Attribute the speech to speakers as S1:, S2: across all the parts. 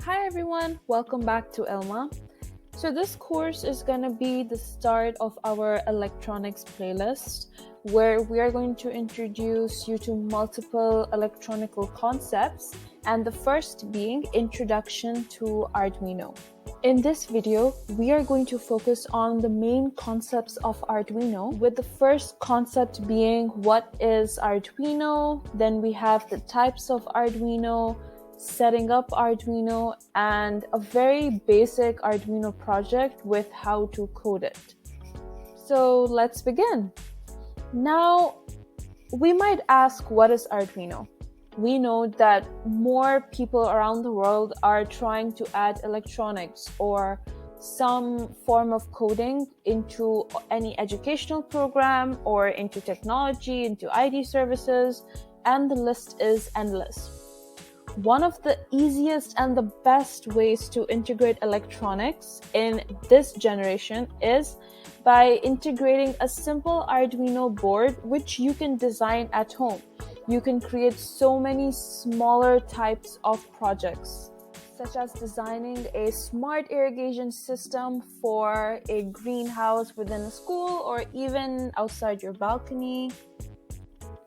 S1: Hi everyone, welcome back to Ilma. So this course is going to be the start of our electronics playlist, where we are going to introduce you to multiple electronical concepts, and the first being Introduction to Arduino. In this video, we are going to focus on the main concepts of Arduino, with the first concept being what is Arduino, then we have the types of Arduino, setting up Arduino, and a very basic Arduino project with how to code it. So let's begin. Now, we might ask, what is Arduino? We know that more people around the world are trying to add electronics or some form of coding into any educational program or into technology, into IT services, and the list is endless. One of the easiest and the best ways to integrate electronics in this generation is by integrating a simple Arduino board, which you can design at home. You can create so many smaller types of projects, such as designing a smart irrigation system for a greenhouse within a school or even outside your balcony,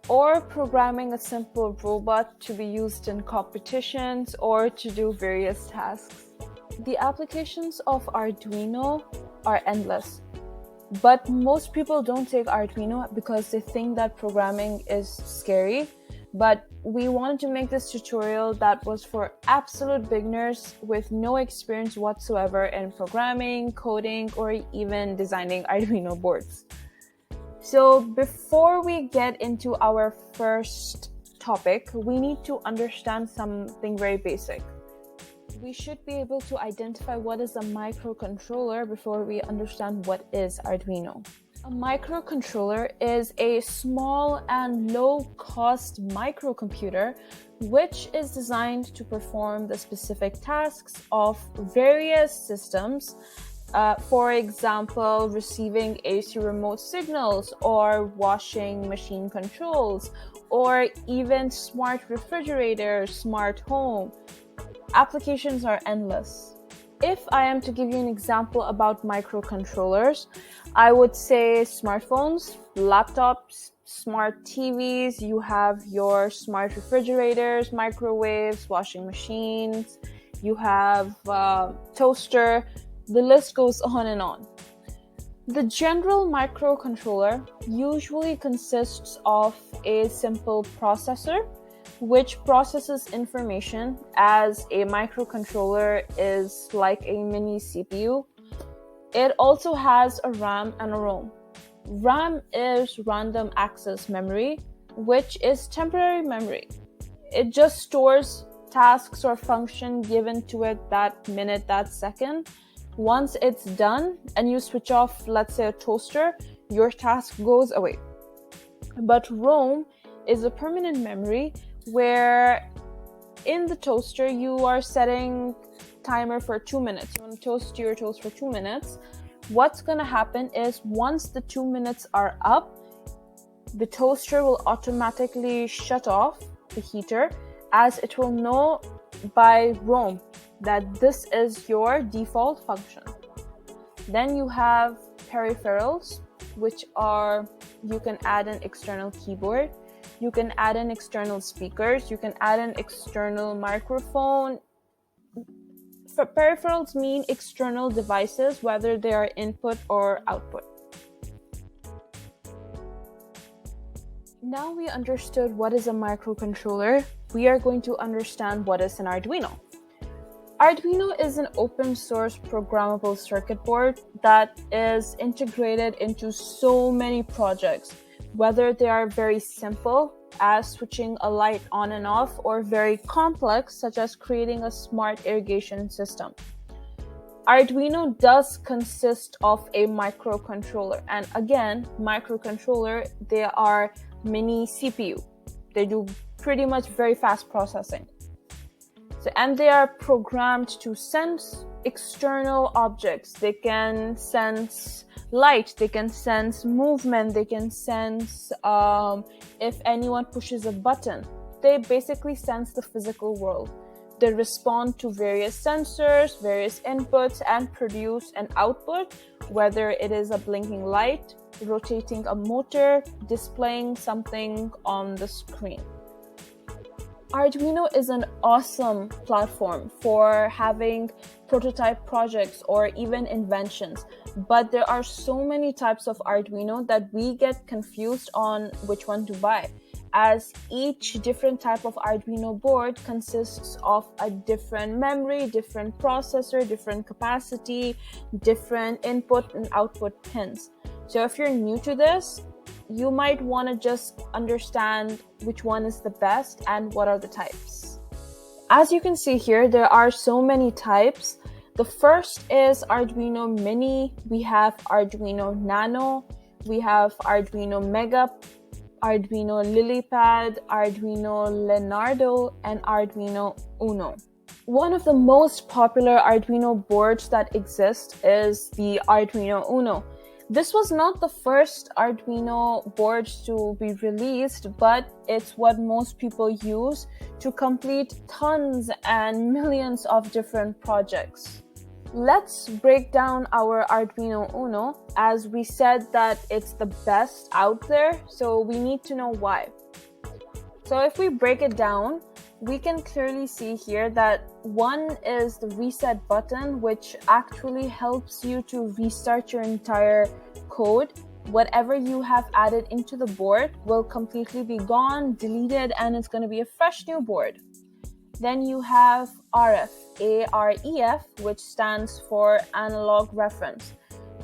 S1: or programming a simple robot to be used in competitions or to do various tasks. The applications of Arduino are endless, but most people don't take Arduino because they think that programming is scary. But we wanted to make this tutorial that was for absolute beginners with no experience whatsoever in programming, coding, or even designing Arduino boards. So before we get into our first topic, we need to understand something very basic. We should be able to identify what is a microcontroller before we understand what is Arduino. A microcontroller is a small and low-cost microcomputer which is designed to perform the specific tasks of various systems. For example, receiving AC remote signals or washing machine controls, or even smart refrigerator, smart home. Applications are endless. If I am to give you an example about microcontrollers, I would say smartphones, laptops, smart TVs, you have your smart refrigerators, microwaves, washing machines, you have toaster. The list goes on and on. The general microcontroller usually consists of a simple processor which processes information, as a microcontroller is like a mini CPU. It also has a RAM and a ROM. RAM is random access memory, which is temporary memory. It just stores tasks or function given to it that minute, that second. Once it's done and you switch off, let's say, a toaster, your task goes away. But ROM is a permanent memory where in the toaster you are setting timer for 2 minutes. You want to toast your toast for 2 minutes. What's going to happen is once the 2 minutes are up, the toaster will automatically shut off the heater, as it will know by ROM that this is your default function. Then you have peripherals, which are, you can add an external keyboard, you can add in external speakers, you can add an external microphone. Peripherals mean external devices, whether they are input or output. Now we understood what is a microcontroller, we are going to understand what is an Arduino. Arduino is an open source programmable circuit board that is integrated into so many projects, whether they are very simple, as switching a light on and off, or very complex, such as creating a smart irrigation system. Arduino does consist of a microcontroller, and again, microcontroller, they are mini CPU. They do pretty much very fast processing. And they are programmed to sense external objects. They can sense light, they can sense movement, they can sense if anyone pushes a button. They basically sense the physical world. They respond to various sensors, various inputs, and produce an output, whether it is a blinking light, rotating a motor, displaying something on the screen. Arduino is an awesome platform for having prototype projects or even inventions, but there are so many types of Arduino that we get confused on which one to buy, as each different type of Arduino board consists of a different memory, different processor, different capacity, different input and output pins. So if you're new to this, you might want to just understand which one is the best and what are the types. As you can see here, there are so many types. The first is Arduino Mini, we have Arduino Nano, we have Arduino Mega, Arduino Lilypad, Arduino Leonardo, and Arduino Uno. One of the most popular Arduino boards that exist is the Arduino Uno. This was not the first Arduino board to be released, but it's what most people use to complete tons and millions of different projects. Let's break down our Arduino Uno, as we said that it's the best out there, so we need to know why. So if we break it down, we can clearly see here that one is the reset button, which actually helps you to restart your entire code. Whatever you have added into the board will completely be gone, deleted, and it's going to be a fresh new board. Then you have RF, AREF, which stands for analog reference.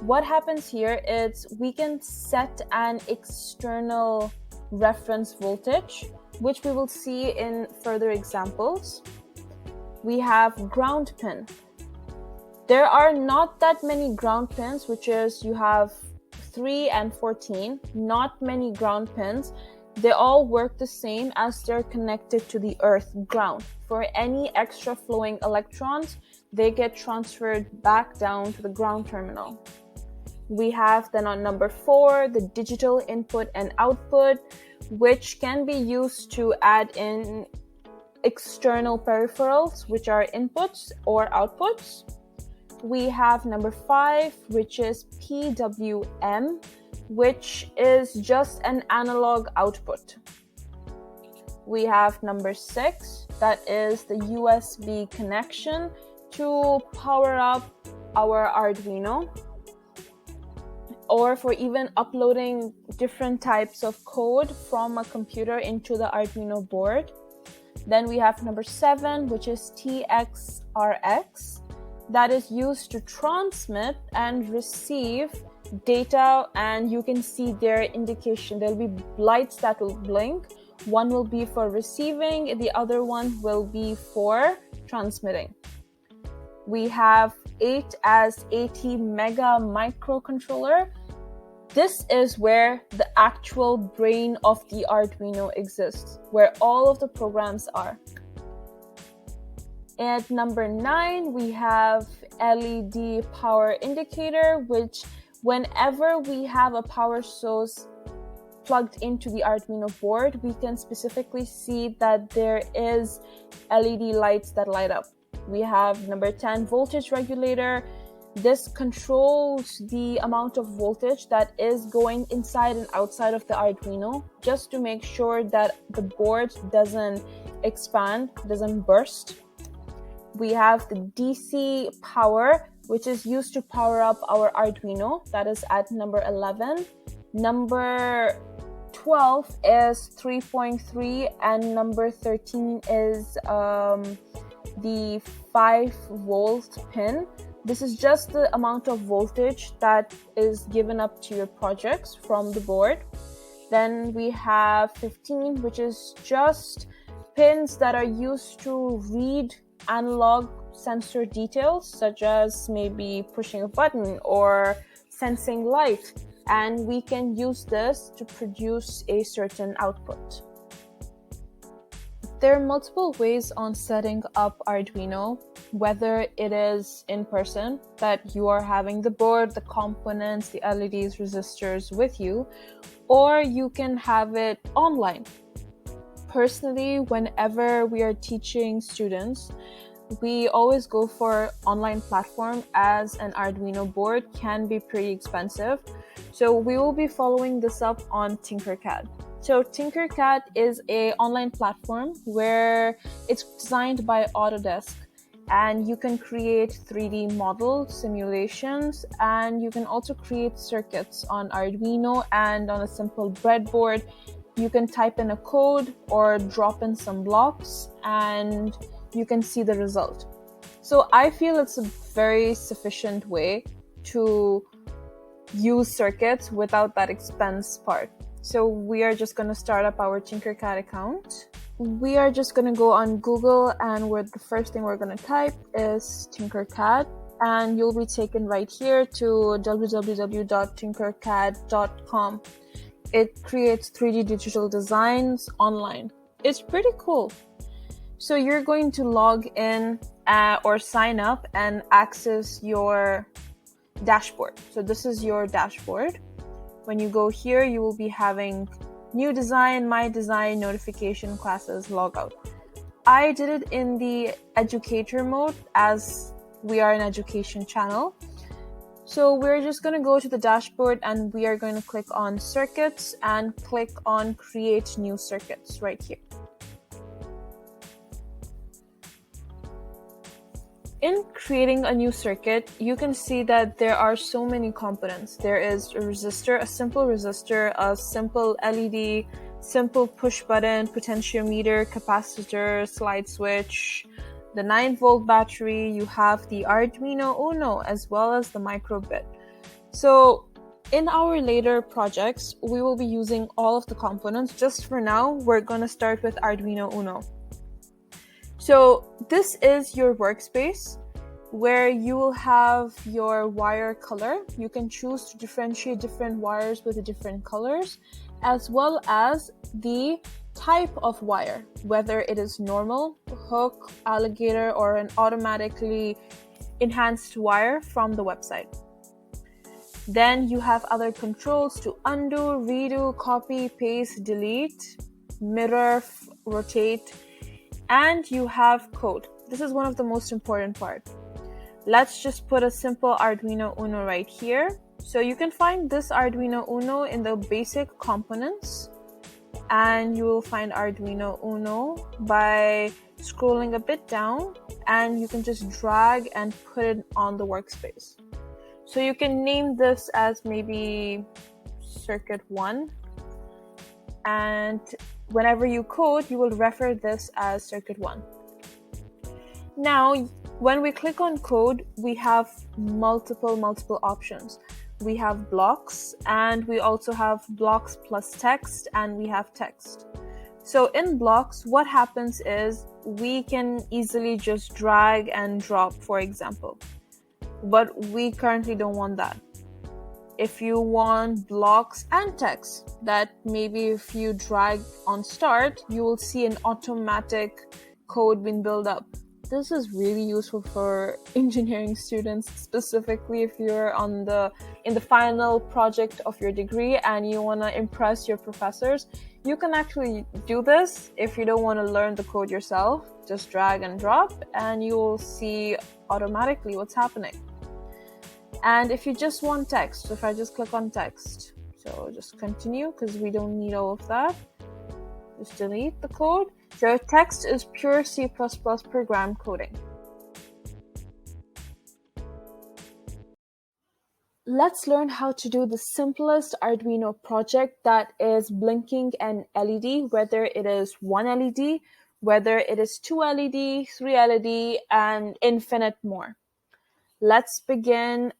S1: What happens here is we can set an external reference voltage, which we will see in further examples. We have ground pin. There are not that many ground pins, which is you have 3 and 14, not many ground pins. They all work the same as they're connected to the earth ground. For any extra flowing electrons, they get transferred back down to the ground terminal. We have then on number 4, the digital input and output, which can be used to add in external peripherals, which are inputs or outputs. We have number 5, which is PWM, which is just an analog output. We have number 6, that is the USB connection to power up our Arduino, or for even uploading different types of code from a computer into the Arduino board. Then we have number 7, which is TXRX, that is used to transmit and receive data, and you can see their indication. There'll be lights that will blink. One will be for receiving, the other one will be for transmitting. We have 8 as AT Mega Microcontroller. This is where the actual brain of the Arduino exists, where all of the programs are. At number 9, we have LED power indicator, which whenever we have a power source plugged into the Arduino board, we can specifically see that there is LED lights that light up. We have number 10, voltage regulator. This controls the amount of voltage that is going inside and outside of the Arduino, just to make sure that the board doesn't expand, doesn't burst. We have the DC power, which is used to power up our Arduino. That is at number 11. Number 12 is 3.3, and number 13 is the 5-volt pin. This is just the amount of voltage that is given up to your projects from the board. Then we have 15, which is just pins that are used to read analog sensor details, such as maybe pushing a button or sensing light, and we can use this to produce a certain output. There are multiple ways on setting up Arduino, whether it is in person, that you are having the board, the components, the LEDs, resistors with you, or you can have it online. Personally, whenever we are teaching students, we always go for online platform, as an Arduino board can be pretty expensive. So we will be following this up on Tinkercad. So Tinkercad is an online platform where it's designed by Autodesk, and you can create 3D model simulations, and you can also create circuits on Arduino and on a simple breadboard. You can type in a code or drop in some blocks and you can see the result. So I feel it's a very sufficient way to use circuits without that expense part. So we are just going to start up our Tinkercad account. We are just going to go on Google, and the first thing we're going to type is Tinkercad, and you'll be taken right here to www.tinkercad.com. It creates 3D digital designs online. It's pretty cool. So you're going to log in or sign up and access your dashboard. So this is your dashboard. When you go here, you will be having new design, my design, notification, classes, logout. I did it in the educator mode as we are an education channel. So we're just going to go to the dashboard and we are going to click on circuits and click on create new circuits right here. In creating a new circuit, you can see that there are so many components. There is a resistor, a simple LED, simple push button, potentiometer, capacitor, slide switch, the 9-volt battery. You have the Arduino Uno as well as the microbit. So in our later projects, we will be using all of the components. Just for now, we're going to start with Arduino Uno. So this is your workspace where you will have your wire color. You can choose to differentiate different wires with the different colors, as well as the type of wire, whether it is normal, hook, alligator, or an automatically enhanced wire from the website. Then you have other controls to undo, redo, copy, paste, delete, mirror, rotate, and you have code. This is one of the most important parts. Let's just put a simple Arduino Uno right here. So you can find this Arduino Uno in the basic components, and you will find Arduino Uno by scrolling a bit down, and you can just drag and put it on the workspace. So you can name this as maybe circuit 1, and whenever you code, you will refer this as circuit 1. Now, when we click on code, we have multiple options. We have blocks, and we also have blocks plus text, and we have text. So in blocks, what happens is we can easily just drag and drop, for example. But we currently don't want that. If you want blocks and text, that maybe if you drag on start, you will see an automatic code being built up. This is really useful for engineering students, specifically if you're in the final project of your degree and you want to impress your professors. You can actually do this if you don't want to learn the code yourself. Just drag and drop and you will see automatically what's happening. And if you just want text, so if I just click on text, so just continue because we don't need all of that. Just delete the code. So text is pure C++ program coding. Let's learn how to do the simplest Arduino project, that is blinking an LED, whether it is one LED, whether it is 2 LED, 3 LED, and infinite more. Let's begin.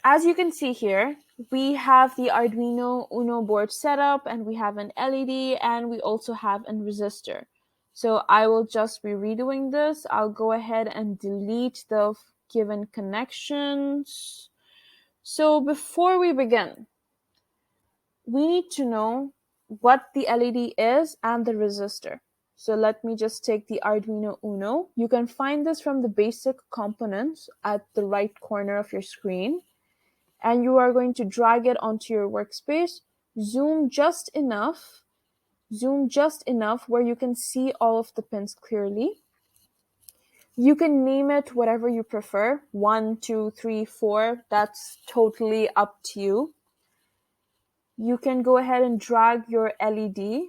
S1: As you can see here, we have the Arduino Uno board set up, and we have an LED, and we also have a resistor. So I will just be redoing this. I'll go ahead and delete the given connections. So before we begin, we need to know what the LED is and the resistor. So let me just take the Arduino Uno. You can find this from the basic components at the right corner of your screen. And you are going to drag it onto your workspace, zoom just enough, Zoom just enough where you can see all of the pins clearly. You can name it whatever you prefer, 1, 2, 3, 4, that's totally up to you. You can go ahead and drag your LED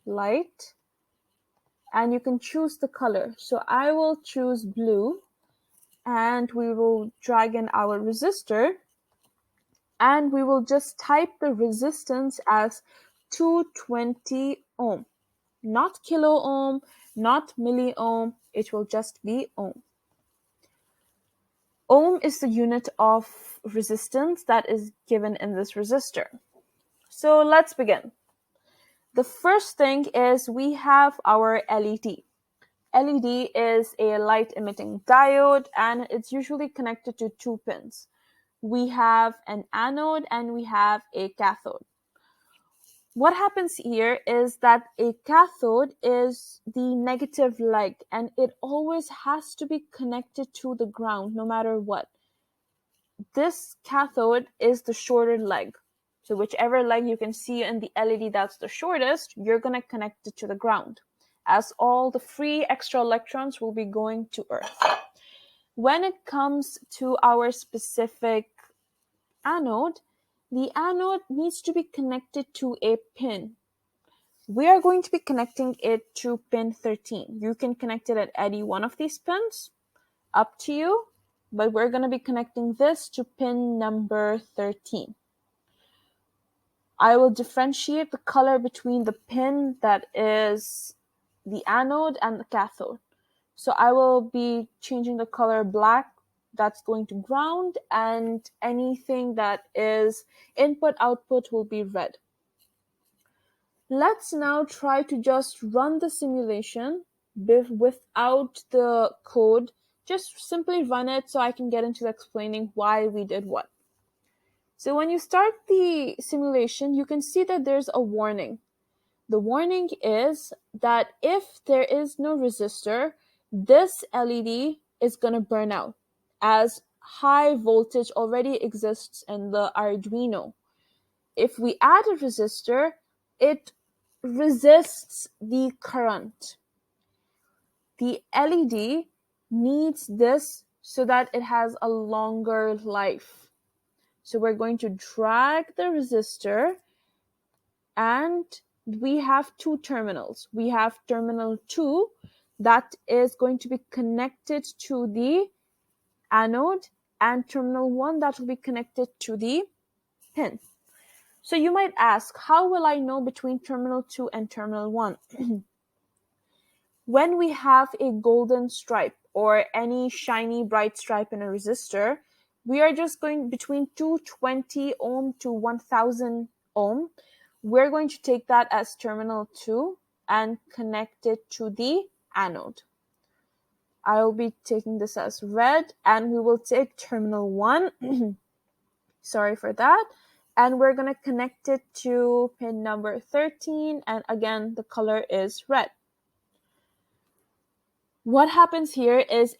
S1: light and you can choose the color. So I will choose blue and we will drag in our resistor and we will just type the resistance as 220 ohm, not kilo ohm, not milli ohm, it will just be ohm. Ohm is the unit of resistance that is given in this resistor. So let's begin. The first thing is we have our LED. LED is a light emitting diode and it's usually connected to 2 pins. We have an anode and we have a cathode. What happens here is that a cathode is the negative leg and it always has to be connected to the ground no matter what. This cathode is the shorter leg. So whichever leg you can see in the LED that's the shortest, you're going to connect it to the ground, as all the free extra electrons will be going to Earth. When it comes to our specific anode, the anode needs to be connected to a pin. We are going to be connecting it to pin 13. You can connect it at any one of these pins, up to you, but we're going to be connecting this to pin number 13. I will differentiate the color between the pin that is the anode and the cathode. So I will be changing the color black, that's going to ground, and anything that is input-output will be red. Let's now try to just run the simulation without the code. Just simply run it so I can get into explaining why we did what. So when you start the simulation, you can see that there's a warning. The warning is that if there is no resistor, this LED is going to burn out, as high voltage already exists in the Arduino. If we add a resistor, it resists the current. The LED needs this so that it has a longer life. So we're going to drag the resistor and we have 2 terminals. We have terminal 2 that is going to be connected to the anode and terminal 1 that will be connected to the pin. So you might ask, how will I know between terminal 2 and terminal 1? When we have a golden stripe or any shiny bright stripe in a resistor, we are just going between 220 ohm to 1000 ohm. We're going to take that as terminal 2 and connect it to the anode. I'll be taking this as red and we will take terminal 1. Sorry for that. And we're going to connect it to pin number 13. And again, the color is red. What happens here is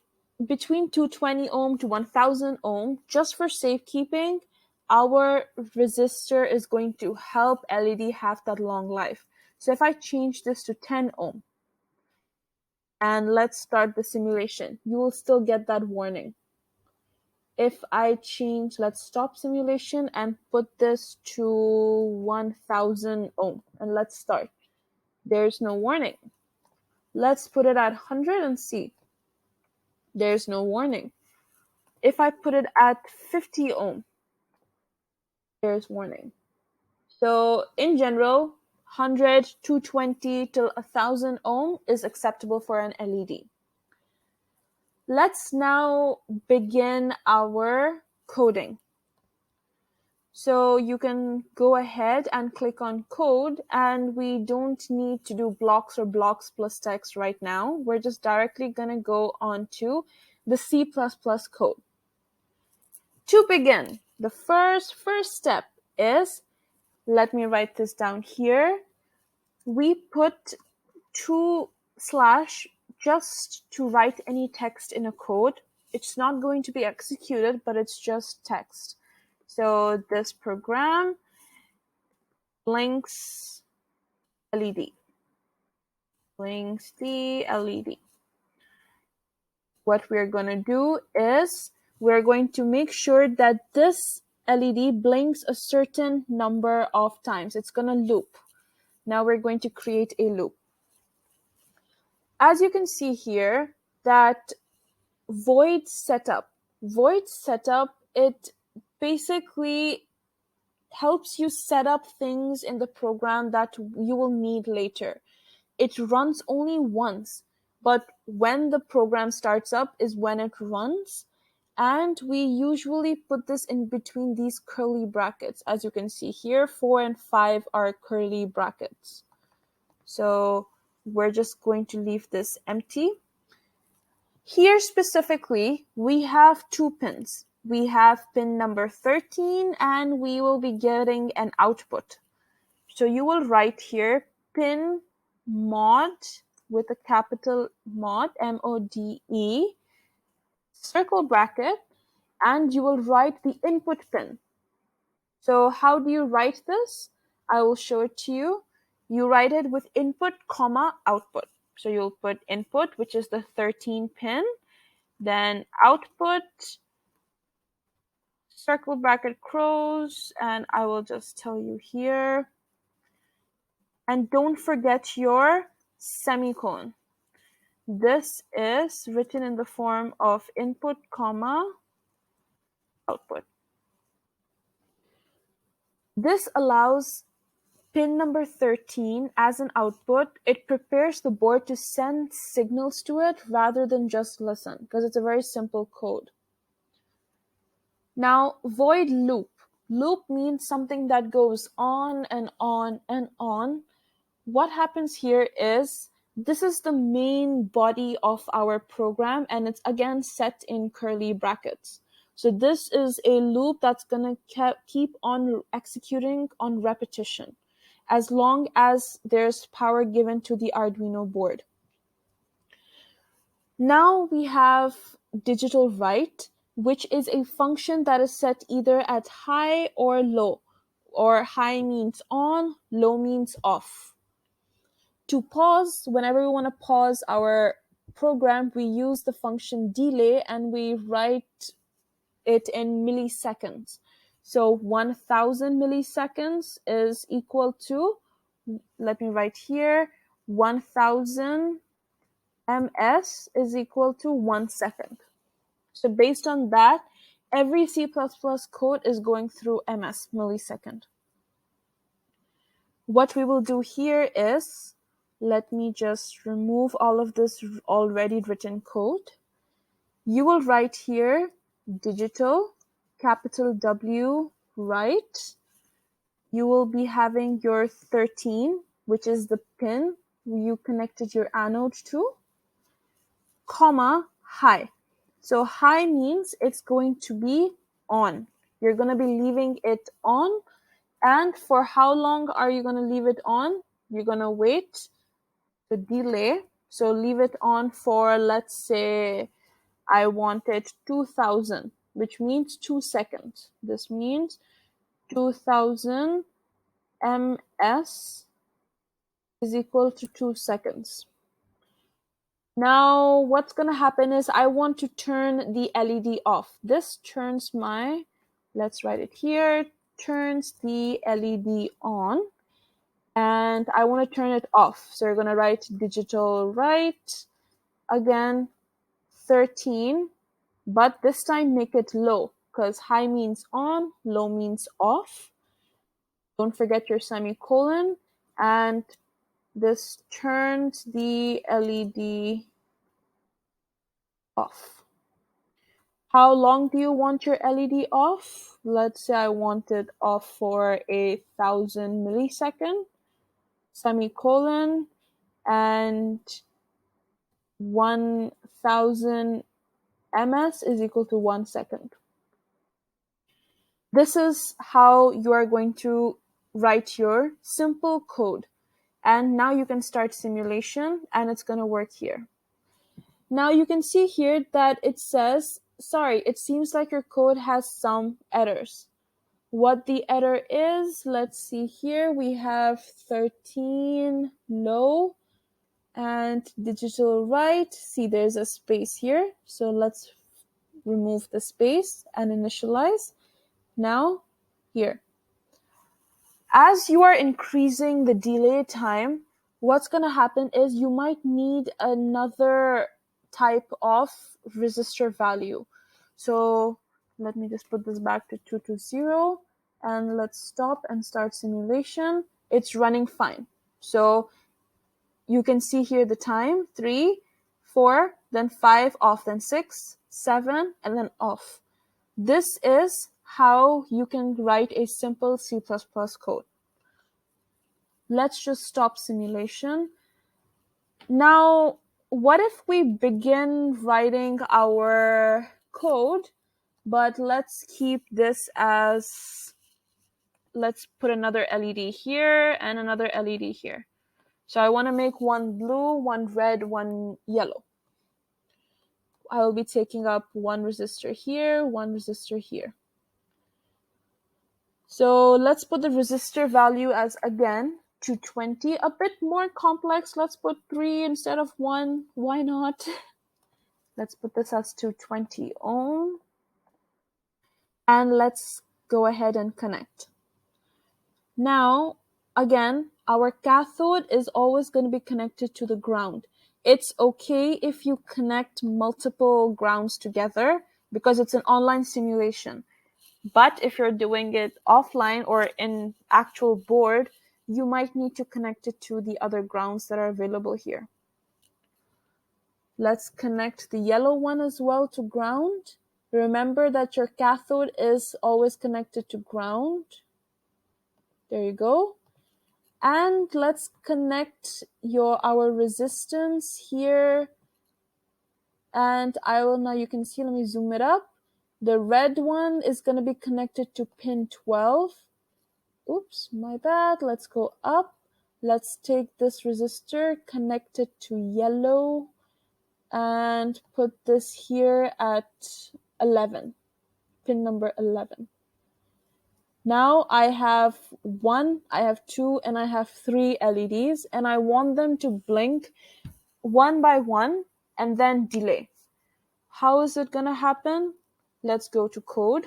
S1: between 220 ohm to 1000 ohm, just for safekeeping, our resistor is going to help LED have that long life. So if I change this to 10 ohm, and let's start the simulation, you will still get that warning. If I change, let's stop simulation and put this to 1000 ohm, and let's start. There's no warning. Let's put it at 100 and see. There's no warning. If I put it at 50 ohm, there's warning. So in general, 100, 220 till 1000 ohm is acceptable for an LED. Let's now begin our coding. So you can go ahead and click on code, and we don't need to do blocks or blocks plus text right now. We're just directly going to go on to the C++ code. To begin, the first step is, let me write this down here. We put 2/ just to write any text in a code. It's not going to be executed, but it's just text. So this program links LED. blinks the LED. What we're going to do is we're going to make sure that this LED blinks a certain number of times. It's going to loop. Now we're going to create a loop. As you can see here, that void setup, it basically helps you set up things in the program that you will need later. It runs only once, but when the program starts up is when it runs. And we usually put this in between these curly brackets. As you can see here, 4 and 5 are curly brackets. So we're just going to leave this empty. Here specifically, we have 2 pins. We have pin number 13 and we will be getting an output. So you will write here pin mod with a capital mod, M-O-D-E, circle bracket, and you will write the input pin. So how do you write this? I will show it to you. You write it with input, comma, output. So you'll put input, which is the 13 pin, then output, circle bracket crows, and I will just tell you here. And don't forget your semicolon. This is written in the form of input, comma, output. This allows pin number 13 as an output. It prepares the board to send signals to it rather than just listen, because it's a very simple code. Now, void loop. Loop means something that goes on and on and on. What happens here is this is the main body of our program, and it's again set in curly brackets. So this is a loop that's going to keep on executing on repetition as long as there's power given to the Arduino board. Now we have Digitalwrite, which is a function that is set either at high or low, or high means on, low means off. To pause, whenever we want to pause our program, we use the function delay and we write it in milliseconds. So 1000 milliseconds is equal to, let me write here, 1000 ms is equal to 1 second. So based on that, every C++ code is going through ms, millisecond. What we will do here is, let me just remove all of this already written code. You will write here digital, capital W, write. You will be having your 13, which is the pin you connected your anode to, comma, high. So high means it's going to be on. You're going to be leaving it on. And for how long are you going to leave it on? You're going to wait to delay. So leave it on for, let's say, I wanted 2000, which means 2 seconds. This means 2000 ms is equal to 2 seconds. Now, what's going to happen is I want to turn the LED off. This turns my, let's write it here, turns the LED on. And I want to turn it off. So you're going to write Digitalwrite, again, 13, but this time make it low, because high means on, low means off. Don't forget your semicolon, and this turns the LED off. How long do you want your LED off? Let's say I want it off for 1000 milliseconds, semicolon, and 1000 ms is equal to 1 second. This is how you are going to write your simple code. And now you can start simulation, and it's going to work here. Now you can see here that it says, sorry, it seems like your code has some errors. What the error is, let's see here. We have 13 low And Digitalwrite, see there's a space here. So let's remove the space and initialize. Now, here. As you are increasing the delay time, what's going to happen is you might need another type of resistor value. So let me just put this back to 220 and let's stop and start simulation. It's running fine. So you can see here the time, 3, 4, then 5, off, then 6, 7, and then off. This is how you can write a simple C++ code. Let's just stop simulation. Now, what if we begin writing our code, but let's keep this as, let's put another LED here and another LED here. So I want to make one blue, one red, one yellow. I will be taking up one resistor here, one resistor here. So let's put the resistor value as, again, 220. A bit more complex. Let's put 3 instead of 1. Why not? Let's put this as 220 ohm. And let's go ahead and connect. Now, again, our cathode is always going to be connected to the ground. It's okay if you connect multiple grounds together because it's an online simulation. But if you're doing it offline or in actual board, you might need to connect it to the other grounds that are available here. Let's connect the yellow one as well to ground. Remember that your cathode is always connected to ground. There you go. And let's connect our resistance here. And now you can see, let me zoom it up. The red one is going to be connected to pin 12. Oops, my bad. Let's go up. Let's take this resistor, connect it to yellow, and put this here at 11, pin number 11. Now I have 1, I have 2, and I have 3 LEDs, and I want them to blink one by one and then delay. How is it going to happen? Let's go to code.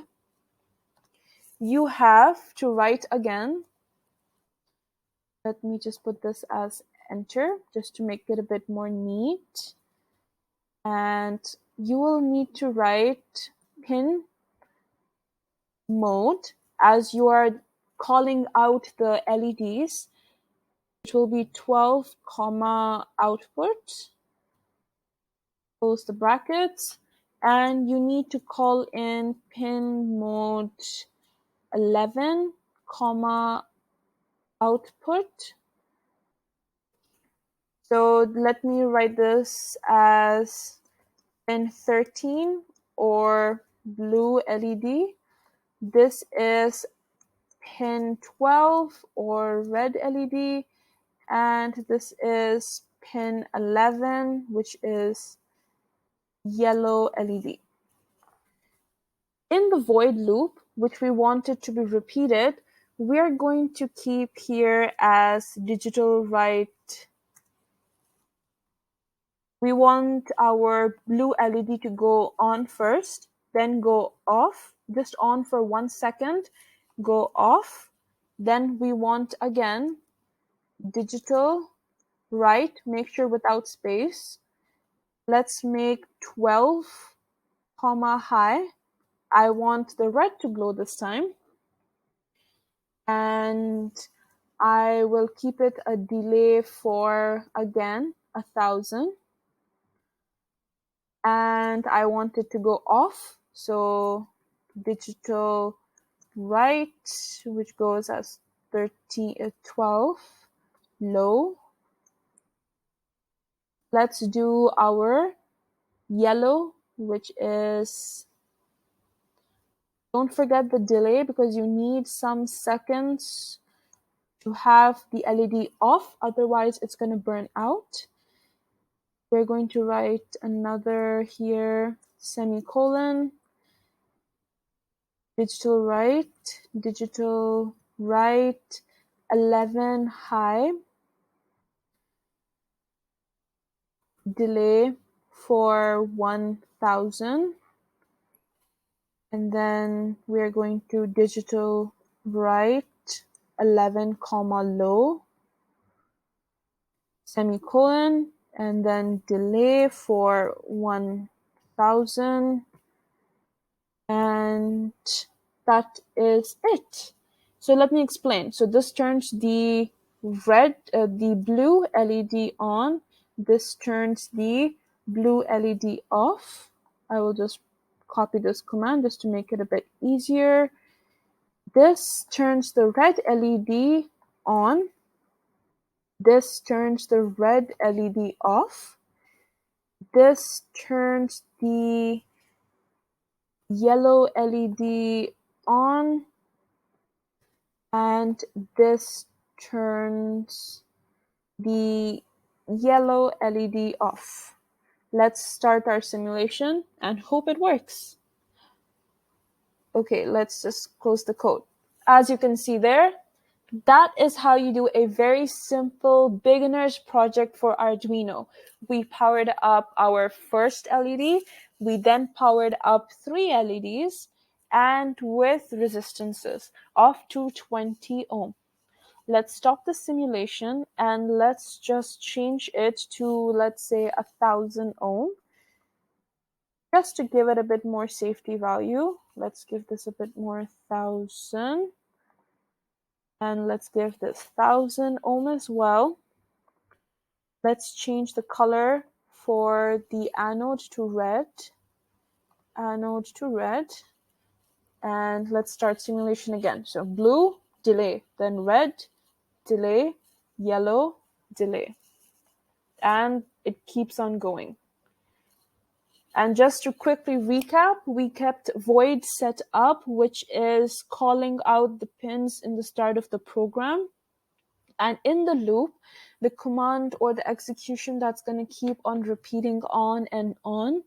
S1: You have to write again. Let me just put this as enter, just to make it a bit more neat. And you will need to write pin mode as you are calling out the LEDs. It will be 12, output. Close the brackets. And you need to call in pin mode 11, output. So let me write this as pin 13 or blue LED. This is pin 12 or red LED. And this is pin 11, which is yellow LED. In the void loop, which we want it to be repeated, we're going to keep here as Digitalwrite. We want our blue LED to go on first, then go off, just on for 1 second, go off. Then we want, again, Digitalwrite, make sure without space. Let's make 12, high. I want the red to glow this time. And I will keep it a delay for, again, 1,000. And I want it to go off. So Digitalwrite, which goes as 12, low. Let's do our yellow, which is, don't forget the delay because you need some seconds to have the LED off, otherwise it's going to burn out. We're going to write another here, semicolon, Digitalwrite, 11 high. delay for 1000, and then we're going to digital write 11 comma low semicolon, and then delay for 1000, and that is it. So let me explain. So this turns the blue LED on. This turns the blue LED off. I will just copy this command just to make it a bit easier. This turns the red LED on. This turns the red LED off. This turns the yellow LED on, and this turns the yellow LED off. Let's start our simulation and hope it works. Okay, let's just close the code. As you can see there, that is how you do a very simple beginner's project for Arduino. We powered up our first LED, we then powered up 3 LEDs, and with resistances of 220 ohm. Let's stop the simulation and let's just change it to, let's say, 1000 ohm. Just to give it a bit more safety value, let's give this a bit more 1000. And let's give this 1000 ohm as well. Let's change the color for the anode to red. Anode to red. And let's start simulation again. So blue, delay, then red, delay, yellow, delay. And it keeps on going. And just to quickly recap, we kept void set up, which is calling out the pins in the start of the program. And in the loop, the command or the execution that's going to keep on repeating on and on.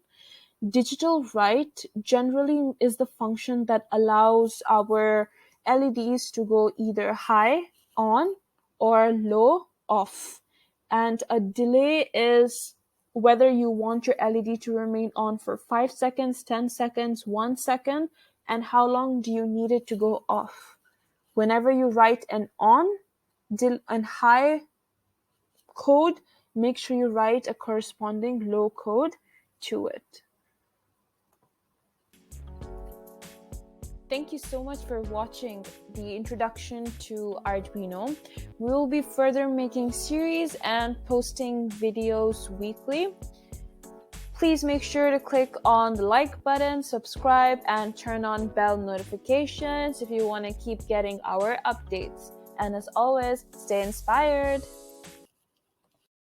S1: Digitalwrite generally is the function that allows our LEDs to go either high, on, or low, off. And a delay is whether you want your LED to remain on for 5 seconds, 10 seconds, 1 second, and how long do you need it to go off. Whenever you write an on and high code, make sure you write a corresponding low code to it. Thank you so much for watching the introduction to Arduino. We will be further making series and posting videos weekly. Please make sure to click on the like button, subscribe, and turn on bell notifications if you want to keep getting our updates. And as always, stay inspired.